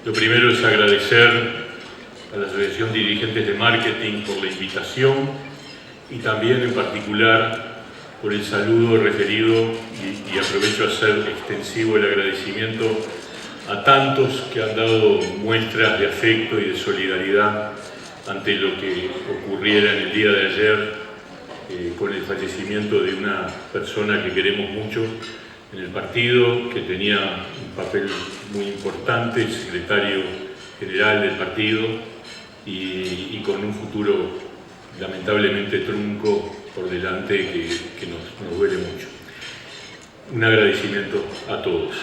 Lo primero es agradecer a la Asociación de Dirigentes de Marketing por la invitación y también en particular por el saludo referido y aprovecho a hacer extensivo el agradecimiento a tantos que han dado muestras de afecto y de solidaridad ante lo que ocurriera en el día de ayer con el fallecimiento de una persona que queremos mucho en el partido, que tenía un papel muy importante, secretario general del partido y con un futuro lamentablemente trunco por delante que nos duele mucho. Un agradecimiento a todos.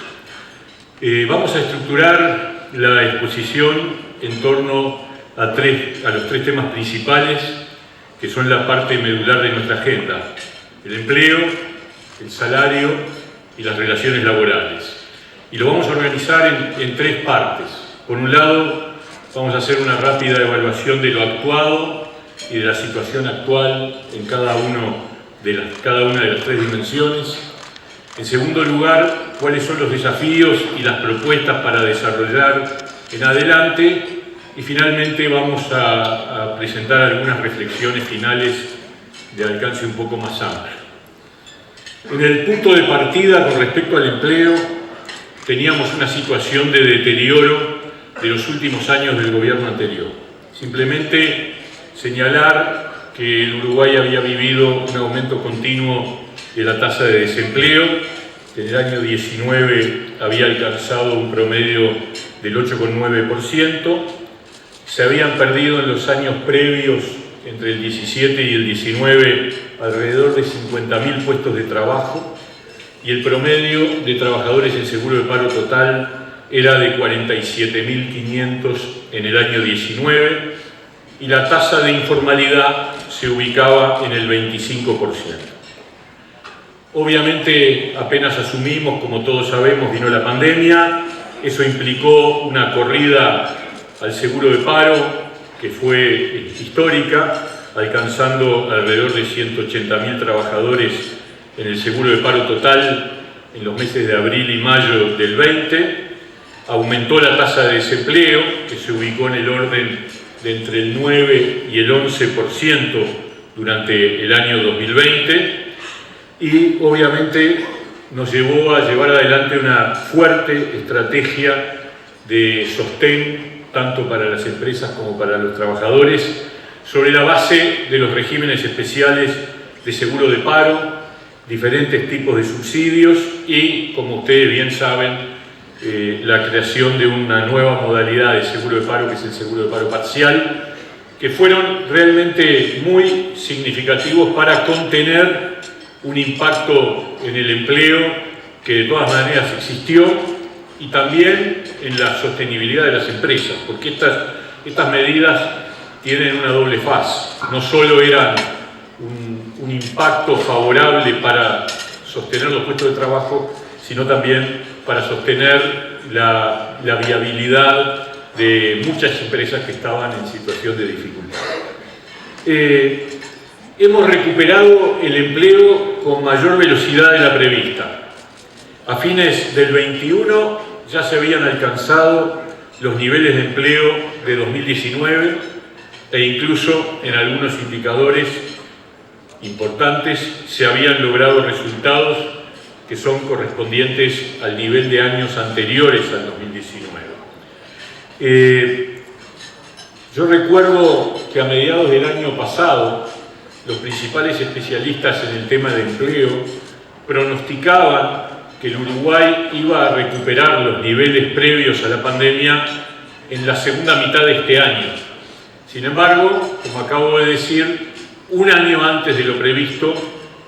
Vamos a estructurar la exposición en torno a los tres temas principales que son la parte medular de nuestra agenda: el empleo, el salario y las relaciones laborales. Y lo vamos a organizar en tres partes. Por un lado, vamos a hacer una rápida evaluación de lo actuado y de la situación actual en cada una de las tres dimensiones. En segundo lugar, cuáles son los desafíos y las propuestas para desarrollar en adelante. Y finalmente vamos a presentar algunas reflexiones finales de alcance un poco más amplio. En el punto de partida con respecto al empleo, teníamos una situación de deterioro de los últimos años del gobierno anterior. Simplemente señalar que el Uruguay había vivido un aumento continuo de la tasa de desempleo. En el año 19 había alcanzado un promedio del 8,9%. Se habían perdido en los años previos, entre el 17 y el 19, alrededor de 50.000 puestos de trabajo, y el promedio de trabajadores en seguro de paro total era de 47.500 en el año 19, y la tasa de informalidad se ubicaba en el 25%. Obviamente, apenas asumimos, como todos sabemos, vino la pandemia. Eso implicó una corrida al seguro de paro que fue histórica, alcanzando alrededor de 180.000 trabajadores en el seguro de paro total en los meses de abril y mayo del 20. Aumentó la tasa de desempleo, que se ubicó en el orden de entre el 9 y el 11% durante el año 2020, y obviamente nos llevó a llevar adelante una fuerte estrategia de sostén tanto para las empresas como para los trabajadores, sobre la base de los regímenes especiales de seguro de paro, diferentes tipos de subsidios y, como ustedes bien saben, la creación de una nueva modalidad de seguro de paro, que es el seguro de paro parcial, que fueron realmente muy significativos para contener un impacto en el empleo que de todas maneras existió, y también en la sostenibilidad de las empresas, porque estas medidas tienen una doble faz. No solo eran un impacto favorable para sostener los puestos de trabajo, sino también para sostener la viabilidad de muchas empresas que estaban en situación de dificultad. Hemos recuperado el empleo con mayor velocidad de la prevista. A fines del 21 ya se habían alcanzado los niveles de empleo de 2019 e incluso en algunos indicadores importantes se habían logrado resultados que son correspondientes al nivel de años anteriores al 2019. Yo recuerdo que a mediados del año pasado los principales especialistas en el tema de empleo pronosticaban que el Uruguay iba a recuperar los niveles previos a la pandemia en la segunda mitad de este año. Sin embargo, como acabo de decir, un año antes de lo previsto,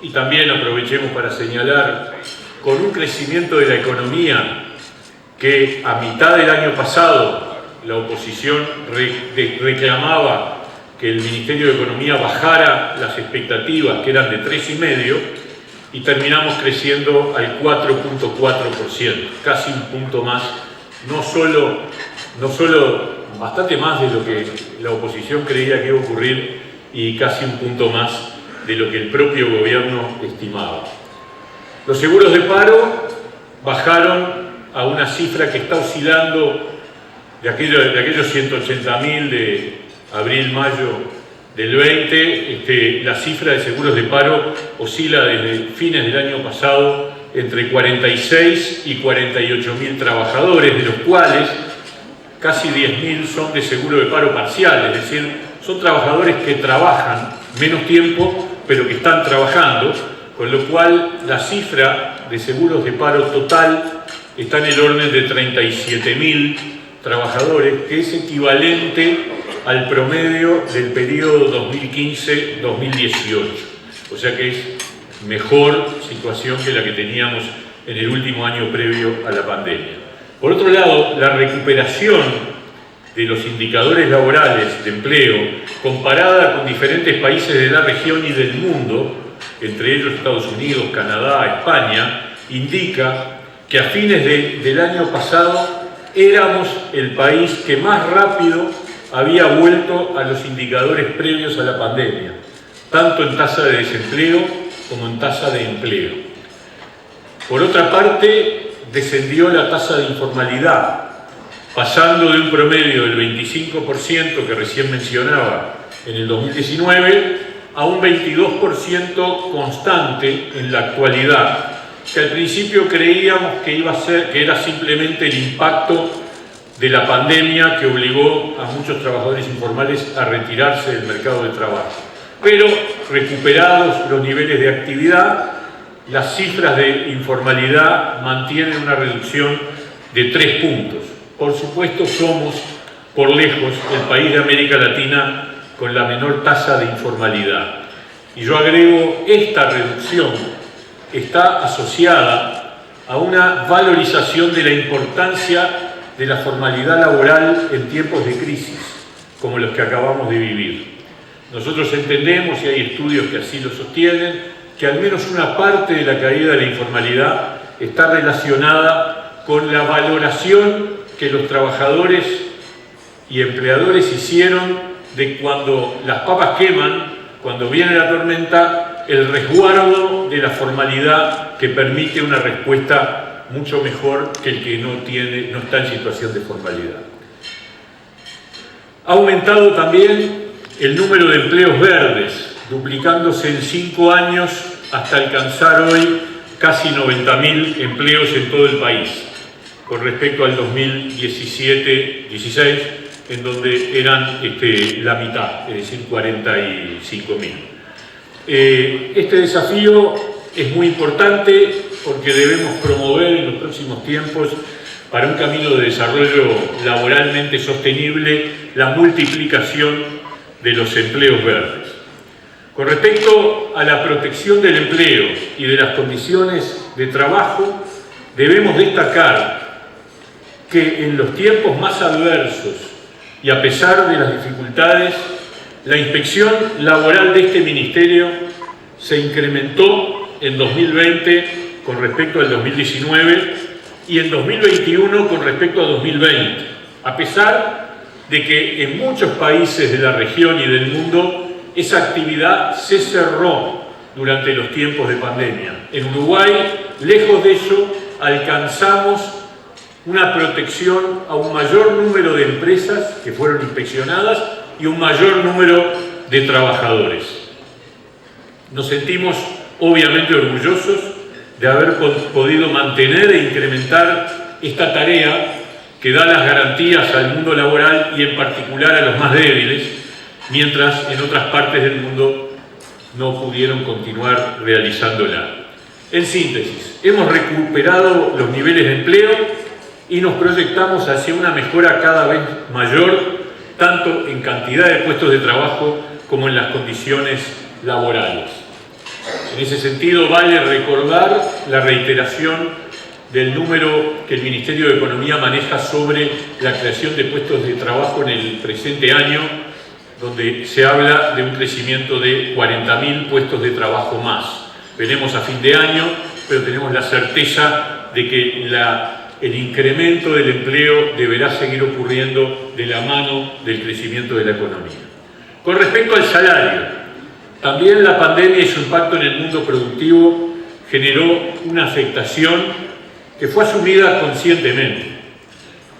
y también aprovechemos para señalar, con un crecimiento de la economía que a mitad del año pasado la oposición reclamaba que el Ministerio de Economía bajara las expectativas, que eran de 3,5%, y terminamos creciendo al 4,4%, casi un punto más, no solo bastante más de lo que la oposición creía que iba a ocurrir y casi un punto más de lo que el propio gobierno estimaba. Los seguros de paro bajaron a una cifra que está oscilando de aquellos 180.000 de abril-mayo del 20, la cifra de seguros de paro oscila desde fines del año pasado entre 46 y 48.000 trabajadores, de los cuales casi 10.000 son de seguro de paro parcial, es decir, son trabajadores que trabajan menos tiempo, pero que están trabajando, con lo cual la cifra de seguros de paro total está en el orden de 37.000 trabajadores, que es equivalente al promedio del periodo 2015-2018. O sea que es mejor situación que la que teníamos en el último año previo a la pandemia. Por otro lado, la recuperación de los indicadores laborales de empleo, comparada con diferentes países de la región y del mundo, entre ellos Estados Unidos, Canadá, España, indica que a fines del año pasado éramos el país que más rápido había vuelto a los indicadores previos a la pandemia, tanto en tasa de desempleo como en tasa de empleo. Por otra parte, descendió la tasa de informalidad, pasando de un promedio del 25% que recién mencionaba en el 2019 a un 22% constante en la actualidad, que al principio creíamos que era simplemente el impacto de la pandemia que obligó a muchos trabajadores informales a retirarse del mercado de trabajo. Pero recuperados los niveles de actividad, las cifras de informalidad mantienen una reducción de 3 puntos. Por supuesto, somos por lejos el país de América Latina con la menor tasa de informalidad. Y yo agrego, esta reducción está asociada a una valorización de la importancia de la formalidad laboral en tiempos de crisis, como los que acabamos de vivir. Nosotros entendemos, y hay estudios que así lo sostienen, que al menos una parte de la caída de la informalidad está relacionada con la valoración que los trabajadores y empleadores hicieron de cuando las papas queman, cuando viene la tormenta, el resguardo de la formalidad que permite una respuesta mucho mejor que el que no está en situación de formalidad. Ha aumentado también el número de empleos verdes, duplicándose en 5 años hasta alcanzar hoy casi 90.000 empleos en todo el país, con respecto al 2017-16, en donde eran la mitad, es decir, 45.000. Este desafío es muy importante porque debemos promover en los próximos tiempos, para un camino de desarrollo laboralmente sostenible, la multiplicación de los empleos verdes. Con respecto a la protección del empleo y de las condiciones de trabajo, debemos destacar que en los tiempos más adversos y a pesar de las dificultades, la inspección laboral de este ministerio se incrementó en 2020 con respecto al 2019 y en 2021 con respecto a 2020, a pesar de que en muchos países de la región y del mundo esa actividad se cerró durante los tiempos de pandemia. En Uruguay, lejos de eso, alcanzamos una protección a un mayor número de empresas que fueron inspeccionadas y un mayor número de trabajadores. Nos sentimos obviamente orgullosos de haber podido mantener e incrementar esta tarea que da las garantías al mundo laboral y en particular a los más débiles, mientras en otras partes del mundo no pudieron continuar realizándola. En síntesis, hemos recuperado los niveles de empleo y nos proyectamos hacia una mejora cada vez mayor, tanto en cantidad de puestos de trabajo como en las condiciones laborales. En ese sentido, vale recordar la reiteración del número que el Ministerio de Economía maneja sobre la creación de puestos de trabajo en el presente año, donde se habla de un crecimiento de 40.000 puestos de trabajo más. Veremos a fin de año, pero tenemos la certeza de que el incremento del empleo deberá seguir ocurriendo de la mano del crecimiento de la economía. Con respecto al salario, también la pandemia y su impacto en el mundo productivo generó una afectación que fue asumida conscientemente.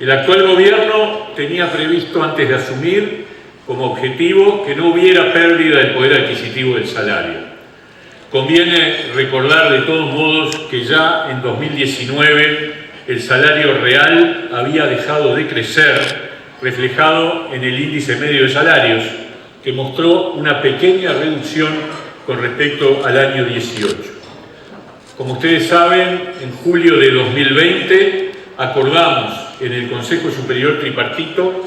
El actual gobierno tenía previsto antes de asumir como objetivo que no hubiera pérdida del poder adquisitivo del salario. Conviene recordar de todos modos que ya en 2019 el salario real había dejado de crecer, reflejado en el índice medio de salarios, que mostró una pequeña reducción con respecto al año 18. Como ustedes saben, en julio de 2020 acordamos en el Consejo Superior Tripartito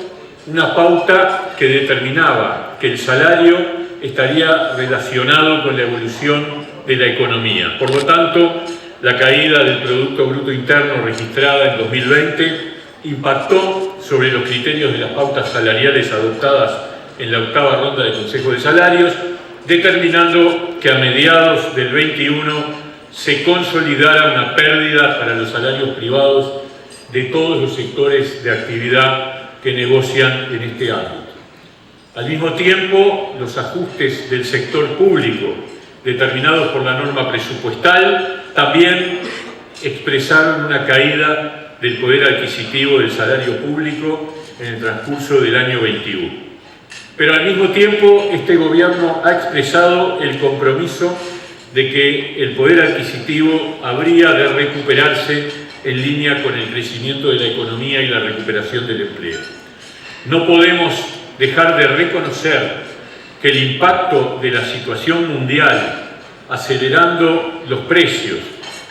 una pauta que determinaba que el salario estaría relacionado con la evolución de la economía. Por lo tanto, la caída del Producto Bruto Interno registrada en 2020 impactó sobre los criterios de las pautas salariales adoptadas en la octava ronda del Consejo de Salarios, determinando que a mediados del 21 se consolidara una pérdida para los salarios privados de todos los sectores de actividad que negocian en este ámbito. Al mismo tiempo, los ajustes del sector público, determinados por la norma presupuestal, también expresaron una caída del poder adquisitivo del salario público en el transcurso del año 21. Pero al mismo tiempo, este gobierno ha expresado el compromiso de que el poder adquisitivo habría de recuperarse en línea con el crecimiento de la economía y la recuperación del empleo. No podemos dejar de reconocer que el impacto de la situación mundial, acelerando los precios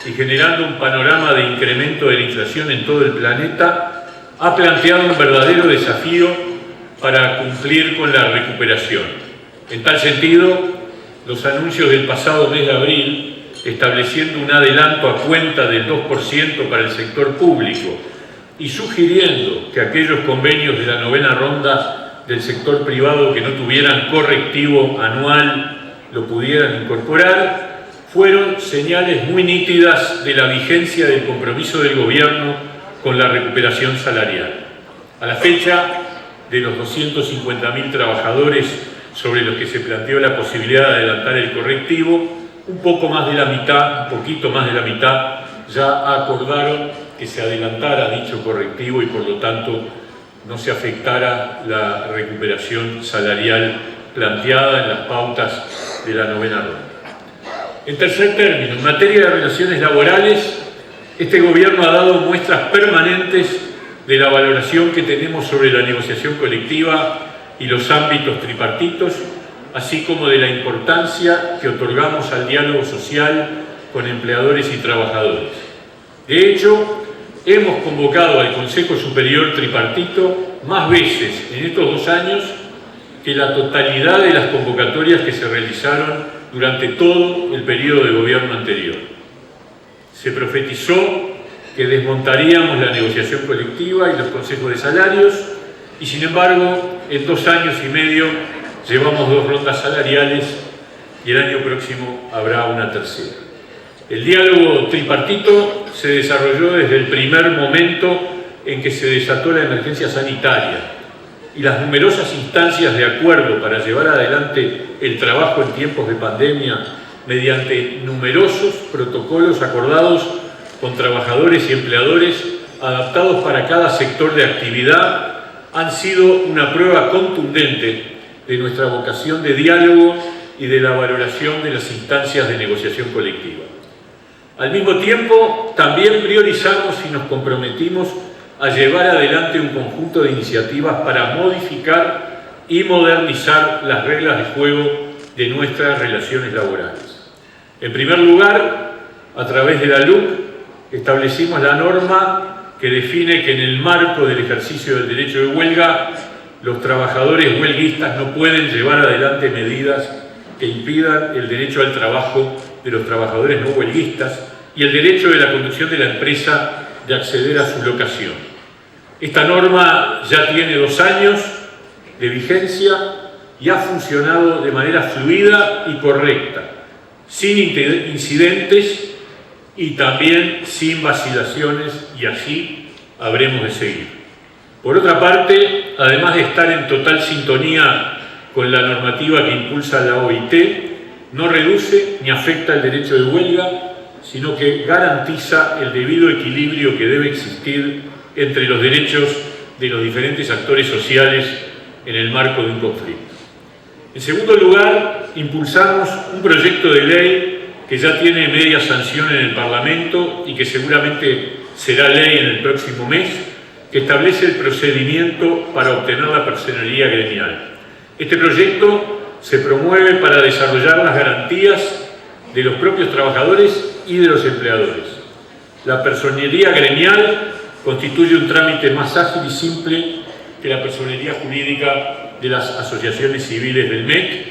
y generando un panorama de incremento de la inflación en todo el planeta, ha planteado un verdadero desafío para cumplir con la recuperación. En tal sentido, los anuncios del pasado mes de abril, estableciendo un adelanto a cuenta del 2% para el sector público y sugiriendo que aquellos convenios de la novena ronda del sector privado que no tuvieran correctivo anual lo pudieran incorporar, fueron señales muy nítidas de la vigencia del compromiso del gobierno con la recuperación salarial. A la fecha de los 250.000 trabajadores sobre los que se planteó la posibilidad de adelantar el correctivo, un poquito más de la mitad ya acordaron que se adelantara dicho correctivo y por lo tanto no se afectara la recuperación salarial planteada en las pautas de la novena ronda. En tercer término, en materia de relaciones laborales, este gobierno ha dado muestras permanentes de la valoración que tenemos sobre la negociación colectiva y los ámbitos tripartitos, así como de la importancia que otorgamos al diálogo social con empleadores y trabajadores. De hecho, hemos convocado al Consejo Superior Tripartito más veces en estos 2 años que la totalidad de las convocatorias que se realizaron durante todo el periodo de gobierno anterior. Se profetizó que desmontaríamos la negociación colectiva y los consejos de salarios y, sin embargo, en 2 años y medio llevamos 2 rondas salariales y el año próximo habrá una tercera. El diálogo tripartito se desarrolló desde el primer momento en que se desató la emergencia sanitaria y las numerosas instancias de acuerdo para llevar adelante el trabajo en tiempos de pandemia mediante numerosos protocolos acordados con trabajadores y empleadores adaptados para cada sector de actividad han sido una prueba contundente de nuestra vocación de diálogo y de la valoración de las instancias de negociación colectiva. Al mismo tiempo, también priorizamos y nos comprometimos a llevar adelante un conjunto de iniciativas para modificar y modernizar las reglas de juego de nuestras relaciones laborales. En primer lugar, a través de la LUC, establecimos la norma que define que en el marco del ejercicio del derecho de huelga, los trabajadores huelguistas no pueden llevar adelante medidas que impidan el derecho al trabajo de los trabajadores no huelguistas y el derecho de la conducción de la empresa de acceder a su locación. Esta norma ya tiene 2 años de vigencia y ha funcionado de manera fluida y correcta, sin incidentes y también sin vacilaciones, y así habremos de seguir. Por otra parte, además de estar en total sintonía con la normativa que impulsa la OIT, no reduce ni afecta el derecho de huelga, sino que garantiza el debido equilibrio que debe existir entre los derechos de los diferentes actores sociales en el marco de un conflicto. En segundo lugar, impulsamos un proyecto de ley que ya tiene media sanción en el Parlamento y que seguramente será ley en el próximo mes, que establece el procedimiento para obtener la personería gremial. Este proyecto se promueve para desarrollar las garantías de los propios trabajadores y de los empleadores. La personería gremial constituye un trámite más ágil y simple que la personería jurídica de las asociaciones civiles del MEC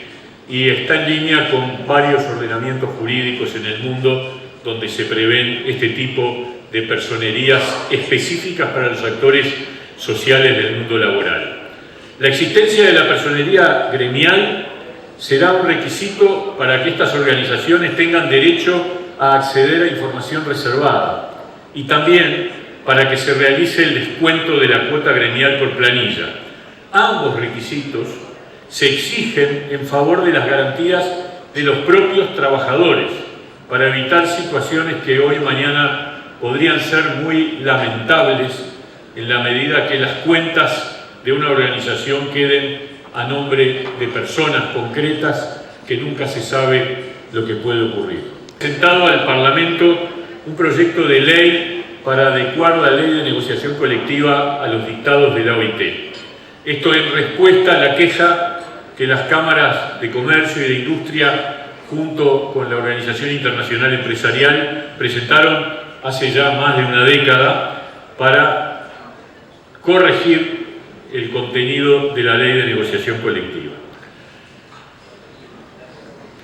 y está en línea con varios ordenamientos jurídicos en el mundo donde se prevén este tipo de personerías específicas para los actores sociales del mundo laboral. La existencia de la personería gremial será un requisito para que estas organizaciones tengan derecho a acceder a información reservada y también para que se realice el descuento de la cuota gremial por planilla. Ambos requisitos se exigen en favor de las garantías de los propios trabajadores para evitar situaciones que hoy y mañana podrían ser muy lamentables en la medida que las cuentas de una organización queden a nombre de personas concretas que nunca se sabe lo que puede ocurrir. Presentado al Parlamento un proyecto de ley para adecuar la ley de negociación colectiva a los dictados de la OIT. Esto en respuesta a la queja que las cámaras de comercio y de industria junto con la Organización Internacional Empresarial presentaron hace ya más de una década para corregir el contenido de la ley de negociación colectiva.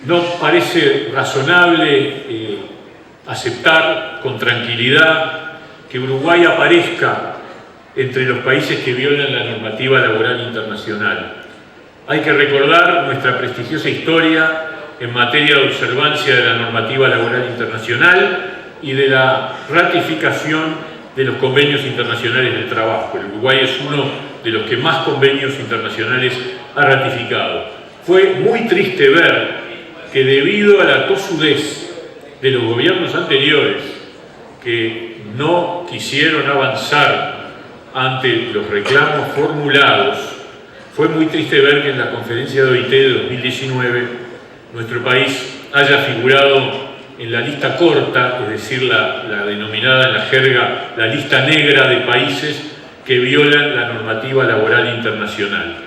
No parece razonable aceptar con tranquilidad que Uruguay aparezca entre los países que violan la normativa laboral internacional. Hay que recordar nuestra prestigiosa historia en materia de observancia de la normativa laboral internacional y de la ratificación de los convenios internacionales del trabajo. El Uruguay es uno de los que más convenios internacionales ha ratificado. Fue muy triste ver que debido a la tosudez de los gobiernos anteriores que no quisieron avanzar ante los reclamos formulados, fue muy triste ver que en la conferencia de OIT de 2019 nuestro país haya figurado en la lista corta, es decir, la denominada en la jerga la lista negra de países que violan la normativa laboral internacional.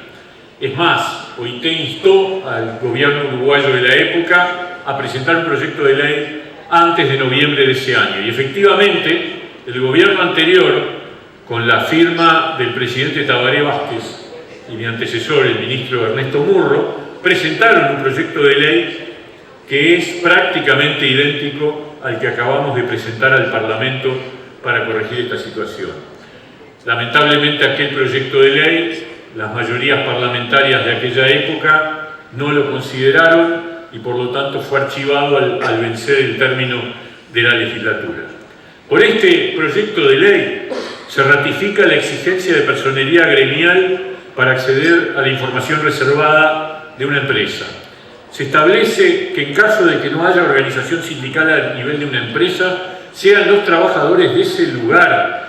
Es más, OIT instó al gobierno uruguayo de la época a presentar un proyecto de ley antes de noviembre de ese año. Y efectivamente, el gobierno anterior, con la firma del presidente Tabaré Vázquez y mi antecesor, el ministro Ernesto Murro, presentaron un proyecto de ley que es prácticamente idéntico al que acabamos de presentar al Parlamento para corregir esta situación. Lamentablemente aquel proyecto de ley, las mayorías parlamentarias de aquella época no lo consideraron y por lo tanto fue archivado al vencer el término de la legislatura. Por este proyecto de ley se ratifica la exigencia de personería gremial para acceder a la información reservada de una empresa. Se establece que en caso de que no haya organización sindical a nivel de una empresa, sean los trabajadores de ese lugar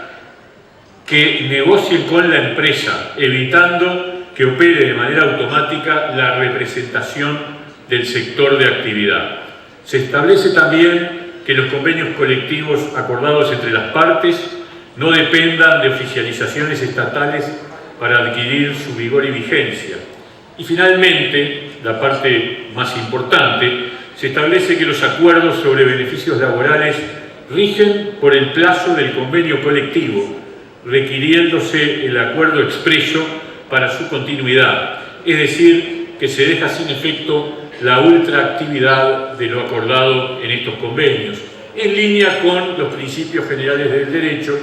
que negocien con la empresa, evitando que opere de manera automática la representación del sector de actividad. Se establece también que los convenios colectivos acordados entre las partes no dependan de oficializaciones estatales para adquirir su vigor y vigencia. Y finalmente, la parte más importante, se establece que los acuerdos sobre beneficios laborales rigen por el plazo del convenio colectivo, requiriéndose el acuerdo expreso para su continuidad, es decir, que se deja sin efecto la ultraactividad de lo acordado en estos convenios, en línea con los principios generales del derecho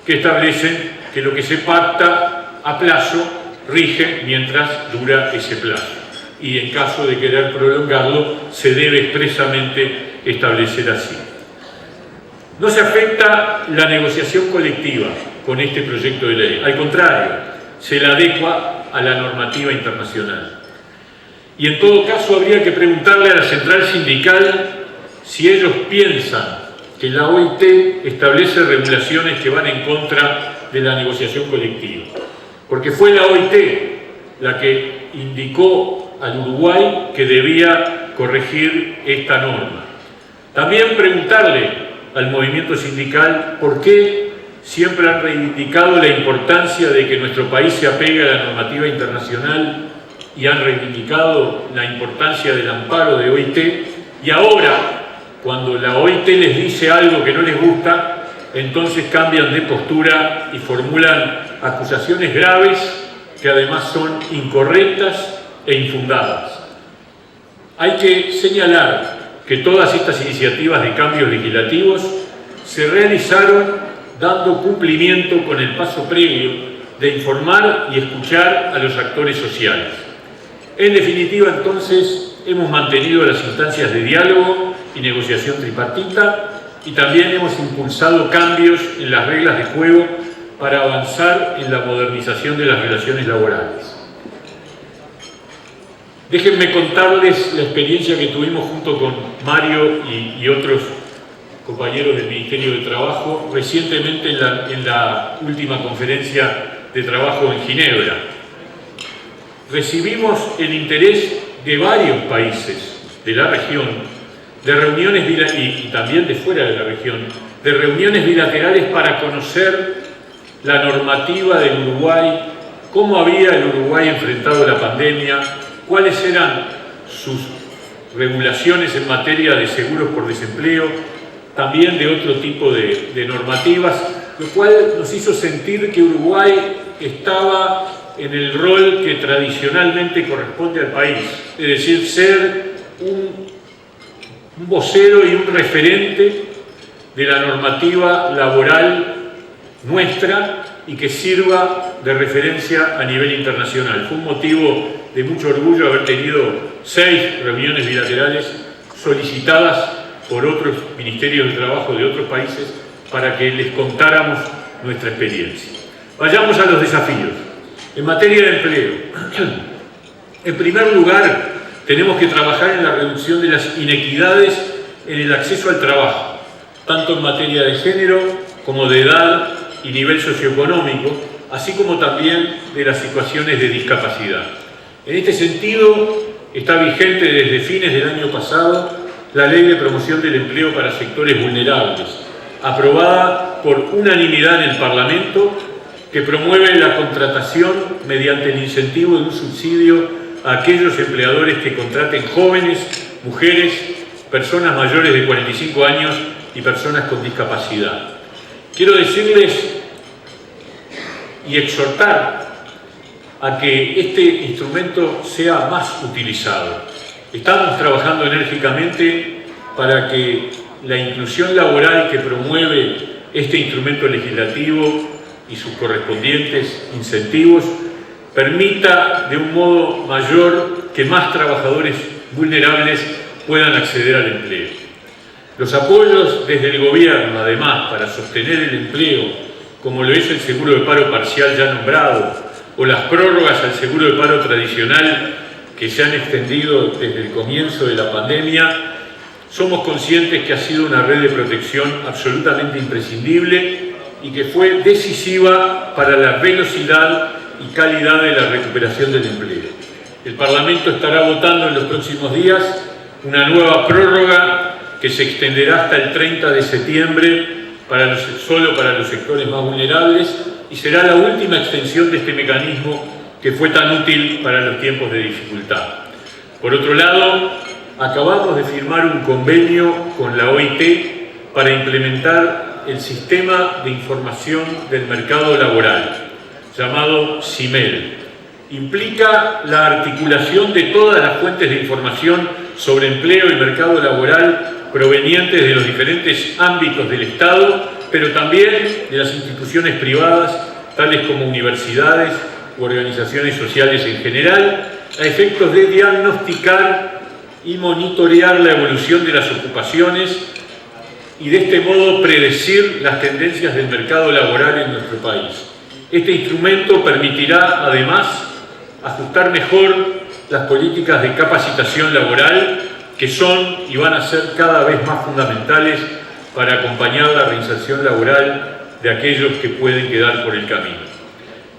que establecen que lo que se pacta a plazo rige mientras dura ese plazo y en caso de querer prolongarlo se debe expresamente establecer así. No se afecta la negociación colectiva con este proyecto de ley, al contrario, se la adecua a la normativa internacional. Y en todo caso habría que preguntarle a la central sindical si ellos piensan que la OIT establece regulaciones que van en contra de la negociación colectiva. porque fue la OIT la que indicó al Uruguay que debía corregir esta norma. También preguntarle al movimiento sindical por qué siempre han reivindicado la importancia de que nuestro país se apegue a la normativa internacional y han reivindicado la importancia del amparo de OIT, y ahora, cuando la OIT les dice algo que no les gusta, entonces cambian de postura y formulan acusaciones graves que además son incorrectas e infundadas. Hay que señalar que todas estas iniciativas de cambios legislativos se realizaron dando cumplimiento con el paso previo de informar y escuchar a los actores sociales. En definitiva, entonces, hemos mantenido las instancias de diálogo y negociación tripartita y también hemos impulsado cambios en las reglas de juego para avanzar en la modernización de las relaciones laborales. Déjenme contarles la experiencia que tuvimos junto con Mario y otros compañeros del Ministerio de Trabajo recientemente en la última conferencia de trabajo en Ginebra. Recibimos el interés de varios países de la región, de reuniones y también de fuera de la región, de reuniones bilaterales para conocer la normativa del Uruguay, cómo había el Uruguay enfrentado la pandemia, cuáles eran sus regulaciones en materia de seguros por desempleo, también de otro tipo de normativas, lo cual nos hizo sentir que Uruguay estaba en el rol que tradicionalmente corresponde al país, es decir, ser un vocero y un referente de la normativa laboral nuestra y que sirva de referencia a nivel internacional. Fue un motivo de mucho orgullo haber tenido 6 reuniones bilaterales solicitadas por otros ministerios de trabajo de otros países para que les contáramos nuestra experiencia. Vayamos a los desafíos. En materia de empleo, en primer lugar, tenemos que trabajar en la reducción de las inequidades en el acceso al trabajo, tanto en materia de género como de edad y nivel socioeconómico, así como también de las situaciones de discapacidad. En este sentido, está vigente desde fines del año pasado la Ley de Promoción del Empleo para Sectores Vulnerables, aprobada por unanimidad en el Parlamento, que promueve la contratación mediante el incentivo de un subsidio a aquellos empleadores que contraten jóvenes, mujeres, personas mayores de 45 años y personas con discapacidad. Quiero decirles y exhortar a que este instrumento sea más utilizado. Estamos trabajando enérgicamente para que la inclusión laboral que promueve este instrumento legislativo y sus correspondientes incentivos permita de un modo mayor que más trabajadores vulnerables puedan acceder al empleo. Los apoyos desde el gobierno, además, para sostener el empleo, como lo es el seguro de paro parcial ya nombrado, o las prórrogas al seguro de paro tradicional que se han extendido desde el comienzo de la pandemia, somos conscientes que ha sido una red de protección absolutamente imprescindible y que fue decisiva para la velocidad y calidad de la recuperación del empleo. El Parlamento estará votando en los próximos días una nueva prórroga que se extenderá hasta el 30 de septiembre solo para los sectores más vulnerables y será la última extensión de este mecanismo que fue tan útil para los tiempos de dificultad. Por otro lado, acabamos de firmar un convenio con la OIT para implementar el Sistema de Información del Mercado Laboral, llamado SIMEL. Implica la articulación de todas las fuentes de información sobre empleo y mercado laboral provenientes de los diferentes ámbitos del Estado, pero también de las instituciones privadas, tales como universidades u organizaciones sociales en general, a efectos de diagnosticar y monitorear la evolución de las ocupaciones y de este modo predecir las tendencias del mercado laboral en nuestro país. Este instrumento permitirá, además, ajustar mejor las políticas de capacitación laboral que son y van a ser cada vez más fundamentales para acompañar la reinserción laboral de aquellos que pueden quedar por el camino.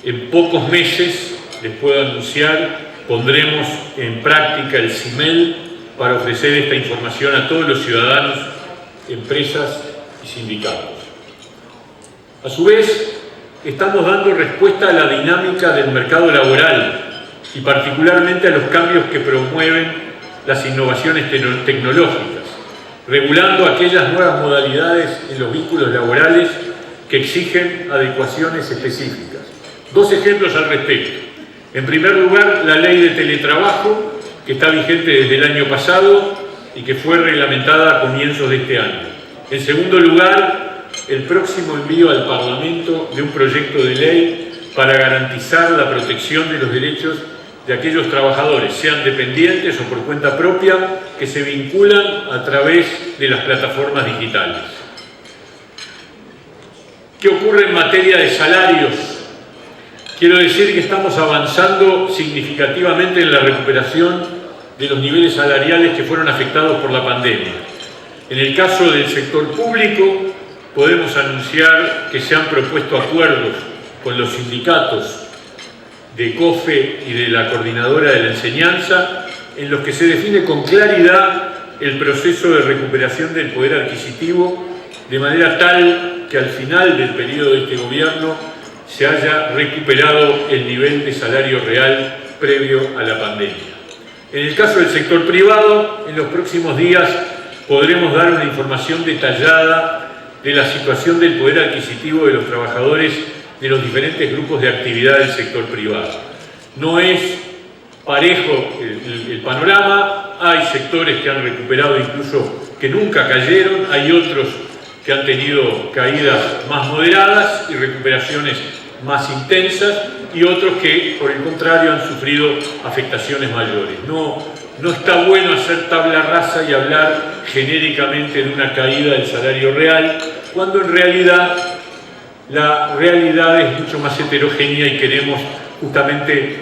En pocos meses, les puedo anunciar, pondremos en práctica el CIMEL para ofrecer esta información a todos los ciudadanos, empresas y sindicatos. A su vez, estamos dando respuesta a la dinámica del mercado laboral y particularmente a los cambios que promueven las innovaciones tecnológicas, regulando aquellas nuevas modalidades en los vínculos laborales que exigen adecuaciones específicas. Dos ejemplos al respecto. En primer lugar, la ley de teletrabajo, que está vigente desde el año pasado y que fue reglamentada a comienzos de este año. En segundo lugar, el próximo envío al Parlamento de un proyecto de ley para garantizar la protección de los derechos de aquellos trabajadores, sean dependientes o por cuenta propia, que se vinculan a través de las plataformas digitales. ¿Qué ocurre en materia de salarios? Quiero decir que estamos avanzando significativamente en la recuperación de los niveles salariales que fueron afectados por la pandemia. En el caso del sector público, podemos anunciar que se han propuesto acuerdos con los sindicatos de COFE y de la Coordinadora de la Enseñanza, en los que se define con claridad el proceso de recuperación del poder adquisitivo, de manera tal que al final del periodo de este gobierno se haya recuperado el nivel de salario real previo a la pandemia. En el caso del sector privado, en los próximos días podremos dar una información detallada de la situación del poder adquisitivo de los trabajadores de los diferentes grupos de actividad del sector privado. No es parejo el panorama, hay sectores que han recuperado incluso que nunca cayeron, hay otros que han tenido caídas más moderadas y recuperaciones más intensas, y otros que, por el contrario, han sufrido afectaciones mayores. No está bueno hacer tabla rasa y hablar genéricamente de una caída del salario real, cuando en realidad la realidad es mucho más heterogénea y queremos justamente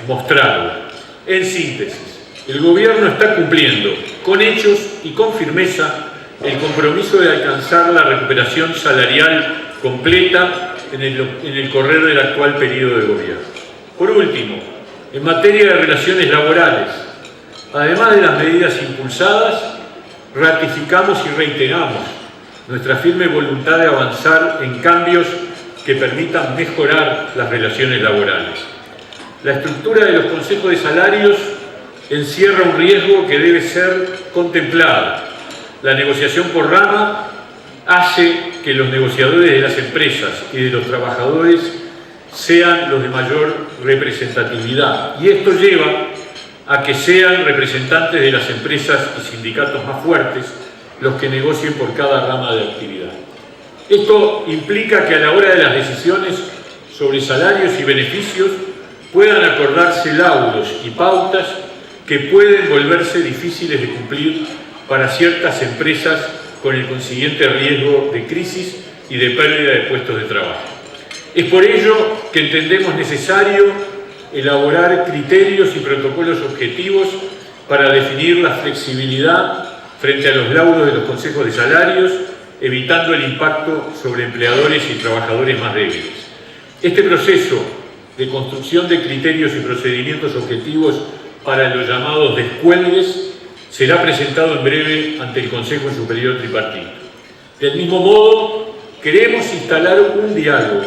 mostrarla. En síntesis, el Gobierno está cumpliendo con hechos y con firmeza el compromiso de alcanzar la recuperación salarial completa en el correr del actual periodo de gobierno. Por último, en materia de relaciones laborales, además de las medidas impulsadas, ratificamos y reiteramos nuestra firme voluntad de avanzar en cambios que permitan mejorar las relaciones laborales. La estructura de los consejos de salarios encierra un riesgo que debe ser contemplado. La negociación por rama hace que los negociadores de las empresas y de los trabajadores sean los de mayor representatividad, y esto lleva a que sean representantes de las empresas y sindicatos más fuertes los que negocien por cada rama de actividad. Esto implica que a la hora de las decisiones sobre salarios y beneficios puedan acordarse laudos y pautas que pueden volverse difíciles de cumplir para ciertas empresas, con el consiguiente riesgo de crisis y de pérdida de puestos de trabajo. Es por ello que entendemos necesario elaborar criterios y protocolos objetivos para definir la flexibilidad frente a los laudos de los consejos de salarios, evitando el impacto sobre empleadores y trabajadores más débiles. Este proceso de construcción de criterios y procedimientos objetivos para los llamados descuelgues será presentado en breve ante el Consejo Superior Tripartito. Del mismo modo, queremos instalar un diálogo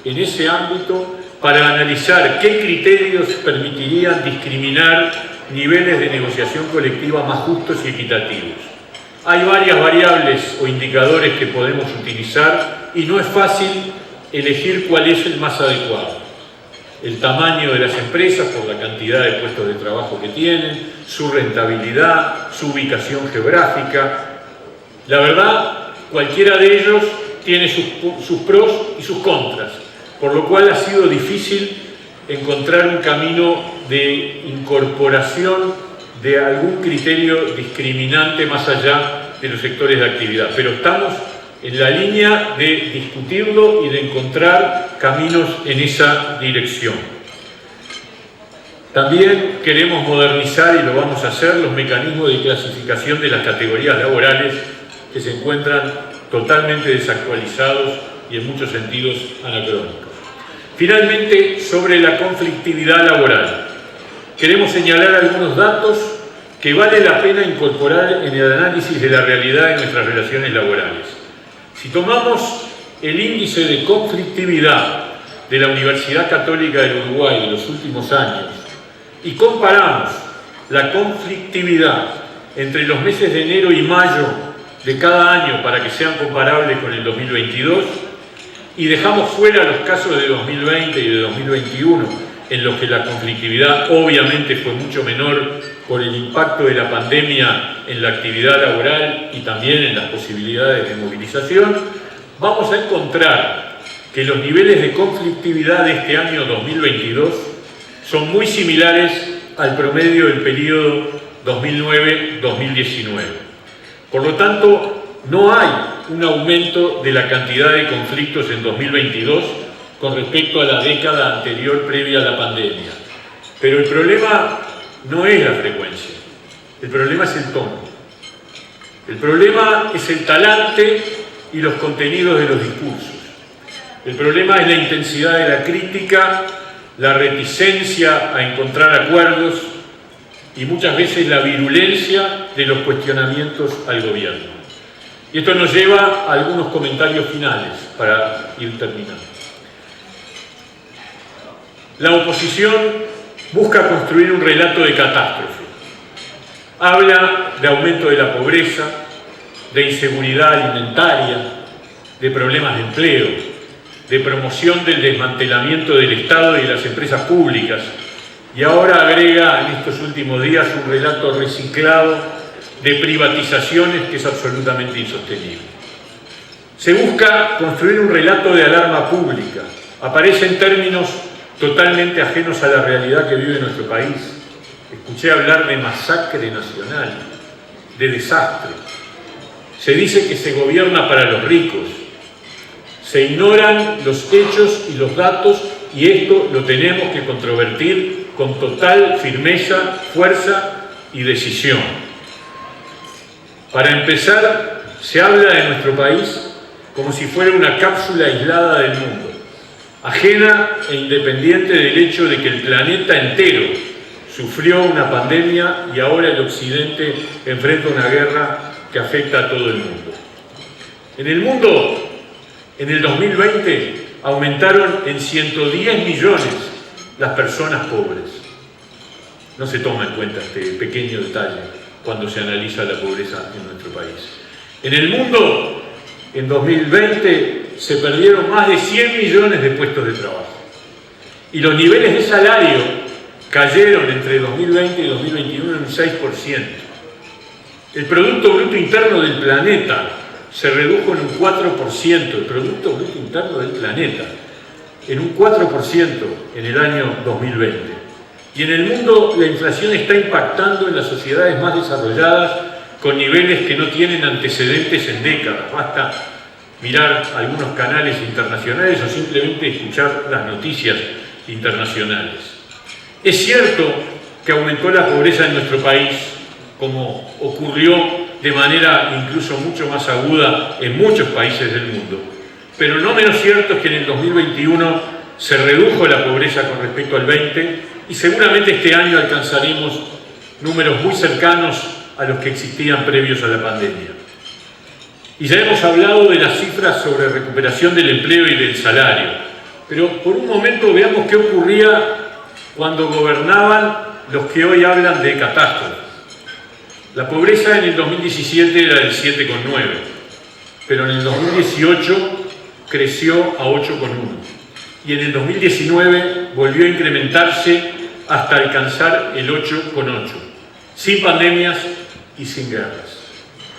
en ese ámbito para analizar qué criterios permitirían discriminar niveles de negociación colectiva más justos y equitativos. Hay varias variables o indicadores que podemos utilizar y no es fácil elegir cuál es el más adecuado. El tamaño de las empresas por la cantidad de puestos de trabajo que tienen, su rentabilidad, su ubicación geográfica. La verdad, cualquiera de ellos tiene sus pros y sus contras, por lo cual ha sido difícil encontrar un camino de incorporación de algún criterio discriminante más allá de los sectores de actividad. Pero estamos en la línea de discutirlo y de encontrar caminos en esa dirección. También queremos modernizar, y lo vamos a hacer, los mecanismos de clasificación de las categorías laborales que se encuentran totalmente desactualizados y en muchos sentidos anacrónicos. Finalmente, sobre la conflictividad laboral, queremos señalar algunos datos que vale la pena incorporar en el análisis de la realidad de nuestras relaciones laborales. Si tomamos el índice de conflictividad de la Universidad Católica del Uruguay de los últimos años y comparamos la conflictividad entre los meses de enero y mayo de cada año para que sean comparables con el 2022 y dejamos fuera los casos de 2020 y de 2021 en los que la conflictividad obviamente fue mucho menor por el impacto de la pandemia en la actividad laboral y también en las posibilidades de movilización, vamos a encontrar que los niveles de conflictividad de este año 2022 son muy similares al promedio del periodo 2009-2019. Por lo tanto, no hay un aumento de la cantidad de conflictos en 2022 con respecto a la década anterior previa a la pandemia. Pero el problema no es la frecuencia, el problema es el tono. El problema es el talante y los contenidos de los discursos. El problema es la intensidad de la crítica, la reticencia a encontrar acuerdos y muchas veces la virulencia de los cuestionamientos al gobierno. Y esto nos lleva a algunos comentarios finales para ir terminando. La oposición busca construir un relato de catástrofe. Habla de aumento de la pobreza, de inseguridad alimentaria, de problemas de empleo, de promoción del desmantelamiento del Estado y de las empresas públicas, y ahora agrega en estos últimos días un relato reciclado de privatizaciones que es absolutamente insostenible. Se busca construir un relato de alarma pública. Aparecen términos totalmente ajenos a la realidad que vive nuestro país. Escuché hablar de masacre nacional, de desastre. Se dice que se gobierna para los ricos. Se ignoran los hechos y los datos y esto lo tenemos que controvertir con total firmeza, fuerza y decisión. Para empezar, se habla de nuestro país como si fuera una cápsula aislada del mundo, ajena e independiente del hecho de que el planeta entero sufrió una pandemia y ahora el Occidente enfrenta una guerra que afecta a todo el mundo. En el mundo, en el 2020, aumentaron en 110 millones las personas pobres. No se toma en cuenta este pequeño detalle cuando se analiza la pobreza en nuestro país. En el mundo, en 2020, se perdieron más de 100 millones de puestos de trabajo. Y los niveles de salario cayeron entre 2020 y 2021 en un 6%. El Producto Bruto Interno del planeta se redujo en un 4%, el Producto Bruto Interno del planeta, en un 4% en el año 2020. Y en el mundo la inflación está impactando en las sociedades más desarrolladas con niveles que no tienen antecedentes en décadas. Basta mirar algunos canales internacionales o simplemente escuchar las noticias internacionales. Es cierto que aumentó la pobreza en nuestro país, como ocurrió de manera incluso mucho más aguda en muchos países del mundo. Pero no menos cierto es que en el 2021 se redujo la pobreza con respecto al 20 y seguramente este año alcanzaremos números muy cercanos a los que existían previos a la pandemia. Y ya hemos hablado de las cifras sobre recuperación del empleo y del salario, pero por un momento veamos qué ocurría cuando gobernaban los que hoy hablan de catástrofe. La pobreza en el 2017 era del 7,9, pero en el 2018 creció a 8,1 y en el 2019 volvió a incrementarse hasta alcanzar el 8,8, sin pandemias y sin guerras.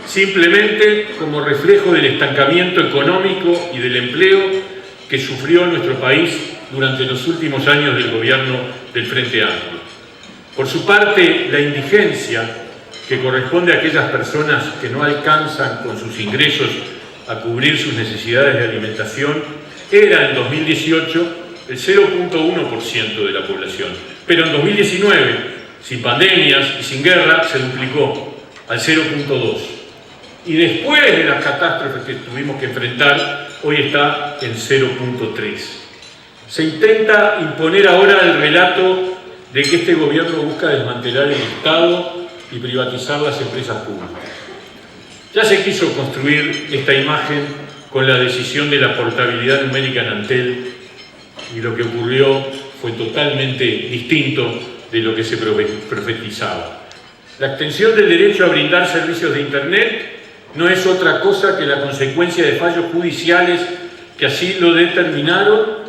Simplemente como reflejo del estancamiento económico y del empleo que sufrió nuestro país durante los últimos años del gobierno del Frente Amplio. Por su parte, la indigencia que corresponde a aquellas personas que no alcanzan con sus ingresos a cubrir sus necesidades de alimentación, era en 2018 el 0,1% de la población, pero en 2019, sin pandemias y sin guerra, se duplicó al 0,2%. Y después de las catástrofes que tuvimos que enfrentar, hoy está en 0,3%. Se intenta imponer ahora el relato de que este gobierno busca desmantelar el Estado y privatizar las empresas públicas. Ya se quiso construir esta imagen con la decisión de la portabilidad numérica en Antel y lo que ocurrió fue totalmente distinto de lo que se profetizaba. La extensión del derecho a brindar servicios de Internet no es otra cosa que la consecuencia de fallos judiciales que así lo determinaron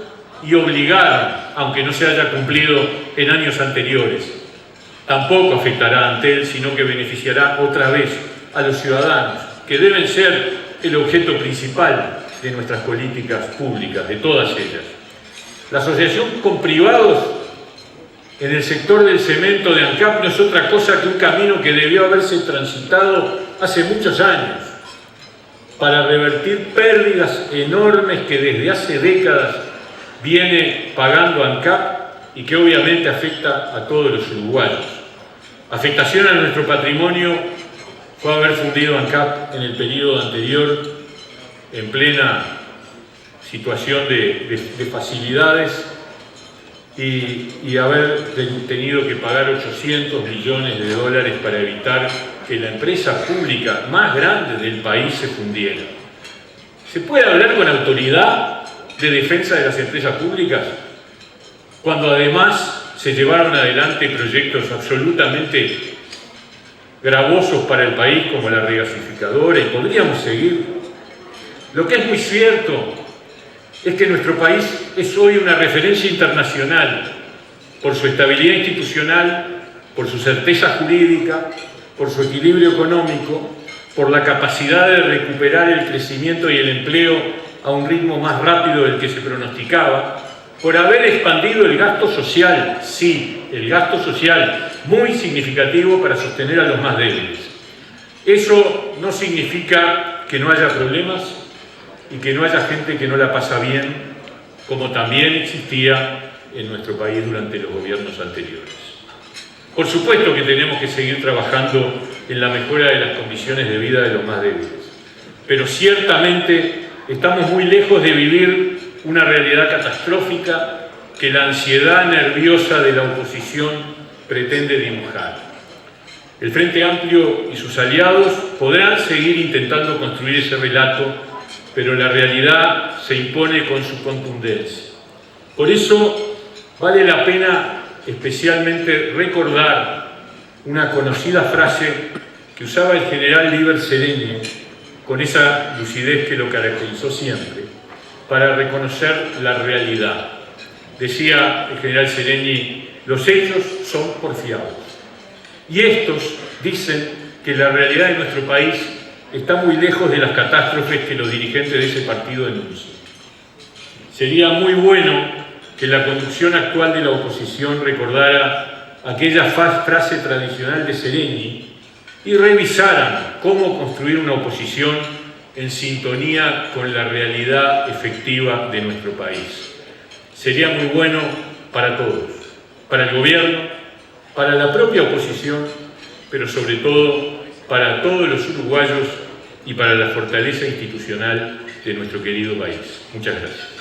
y obligaron, aunque no se haya cumplido en años anteriores. Tampoco afectará a Antel, sino que beneficiará otra vez a los ciudadanos, que deben ser el objeto principal de nuestras políticas públicas, de todas ellas. La asociación con privados en el sector del cemento de ANCAP no es otra cosa que un camino que debió haberse transitado hace muchos años para revertir pérdidas enormes que desde hace décadas viene pagando ANCAP y que obviamente afecta a todos los uruguayos. Afectación a nuestro patrimonio fue haber fundido ANCAP en el periodo anterior en plena situación de facilidades y haber tenido que pagar 800 millones de dólares para evitar que la empresa pública más grande del país se fundiera. ¿Se puede hablar con autoridad de defensa de las empresas públicas cuando además se llevaron adelante proyectos absolutamente gravosos para el país como la regasificadora y podríamos seguir? Lo que es muy cierto es que nuestro país es hoy una referencia internacional por su estabilidad institucional, por su certeza jurídica, por su equilibrio económico, por la capacidad de recuperar el crecimiento y el empleo a un ritmo más rápido del que se pronosticaba, por haber expandido el gasto social, sí, el gasto social, muy significativo para sostener a los más débiles. Eso no significa que no haya problemas y que no haya gente que no la pasa bien, como también existía en nuestro país durante los gobiernos anteriores. Por supuesto que tenemos que seguir trabajando en la mejora de las condiciones de vida de los más débiles, pero ciertamente estamos muy lejos de vivir una realidad catastrófica que la ansiedad nerviosa de la oposición pretende dibujar. El Frente Amplio y sus aliados podrán seguir intentando construir ese relato, pero la realidad se impone con su contundencia. Por eso vale la pena especialmente recordar una conocida frase que usaba el general Líber Seregni con esa lucidez que lo caracterizó siempre, para reconocer la realidad. Decía el general Seregni: los hechos son porfiados. Y estos dicen que la realidad de nuestro país está muy lejos de las catástrofes que los dirigentes de ese partido denuncian. Sería muy bueno que la conducción actual de la oposición recordara aquella frase tradicional de Seregni y revisaran cómo construir una oposición en sintonía con la realidad efectiva de nuestro país. Sería muy bueno para todos, para el gobierno, para la propia oposición, pero sobre todo para todos los uruguayos y para la fortaleza institucional de nuestro querido país. Muchas gracias.